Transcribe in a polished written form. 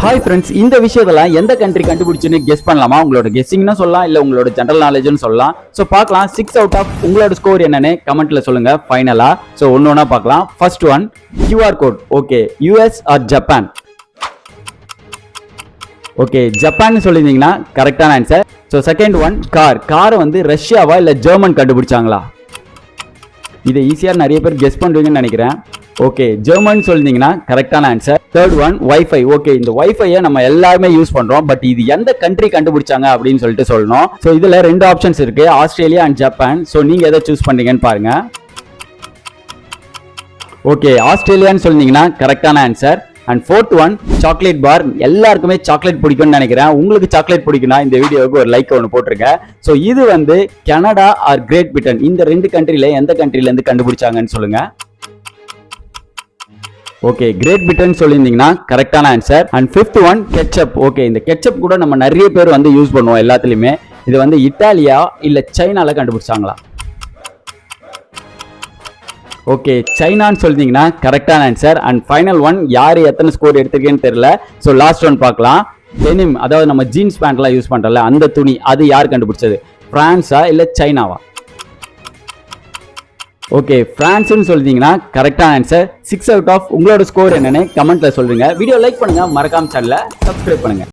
Hi friends, இந்த விஷயத்தெல்லாம் எந்த கண்ட்ரி கண்டுபிடிச்சுன்னு கெஸ் பண்ணலாமா? உங்களோட கெஸ்ஸிங்னு சொல்லலாம், இல்லை உங்களோட ஜென்ரல் நாலேஜ்னு சொல்லலாம். ஸோ பார்க்கலாம் 6 அவுட் ஆஃப் உங்களோட ஸ்கோர் என்னன்னு கமெண்ட்ல சொல்லுங்க ஃபைனலா. ஸோ ஒன்று ஒன்றா பார்க்கலாம். First one QR code. Okay, US or Japan? Okay, Japan சொல்லியிருந்தீங்கன்னா கரெக்டான ஆன்சர். ஸோ செகண்ட் ஒன் காரை வந்து ரஷ்யாவா இல்லை ஜெர்மன் கண்டுபிடிச்சாங்களா? இதை ஈஸியாக நிறைய பேர் கெஸ் பண்ணுவீங்கன்னு நினைக்கிறேன். ஓகே, ஜெர்மன் சொல்லியிருந்தீங்கன்னா கரெக்டான answer. Third one wifi. Okay, இந்த வைஃபையை நம்ம எல்லாருமே யூஸ் பண்றோம், பட் இது எந்த கண்ட்ரி கண்டுபிடிச்சாங்க அப்படின்னு சொல்லிட்டு சொல்லணும். ஸோ இதுல ரெண்டு ஆப்ஷன்ஸ் இருக்கு, ஆஸ்திரேலியா அண்ட் ஜப்பான். ஸோ நீங்க எதை சூஸ் பண்றீங்கன்னு பாருங்க. ஓகே, ஆஸ்திரேலியான்னு சொல்லியிருந்தீங்கன்னா கரெக்டான answer. And fourth one chocolate bar. எல்லாருக்குமே சாக்லேட் பிடிக்கும்னு நினைக்கிறேன். உங்களுக்கு சாக்லேட் பிடிக்கும்னா இந்த வீடியோவுக்கு ஒரு லைக் ஒன்று போட்டுருங்க. ஸோ இது வந்து கனடா ஆர் கிரேட் பிரிட்டன், இந்த ரெண்டு கண்ட்ரில எந்த கண்ட்ரில இருந்து கண்டுபிடிச்சாங்கன்னு சொல்லுங்க. ஓகே, கிரேட் பிரிட்டன் சொல்லியிருந்தீங்கன்னா கரெக்டான answer. And fifth one ketchup. Okay, இந்த கெச்சப் கூட நம்ம நிறைய பேர் வந்து யூஸ் பண்ணுவோம் எல்லாத்துலயுமே. இது வந்து இட்டாலியா இல்ல சைனால கண்டுபிடிச்சாங்களா? ஓகே, சைனான்னு சொல்லிட்டீங்கன்னா கரெக்டான ஆன்சர். அண்ட் ஃபைனல் ஒன், யார் எத்தனை ஸ்கோர் எடுத்திருக்கேன்னு தெரியல. ஸோ லாஸ்ட் ஒன் பார்க்கலாம். டெனிம், அதாவது நம்ம ஜீன்ஸ் பேண்ட்லாம் யூஸ் பண்றோம்ல, அந்த துணி, அது யார் கண்டுபிடிச்சது? பிரான்ஸா இல்ல சைனாவா? ஓகே, பிரான்ஸ்னு சொல்லிட்டீங்கன்னா கரெக்டான ஆன்சர். 6 அவுட் ஆஃப் உங்களோட ஸ்கோர் என்னன்னு கமெண்ட்ல சொல்லுங்க. வீடியோ லைக் பண்ணுங்க, மறக்காம சேனலை சப்ஸ்கிரைப் பண்ணுங்க.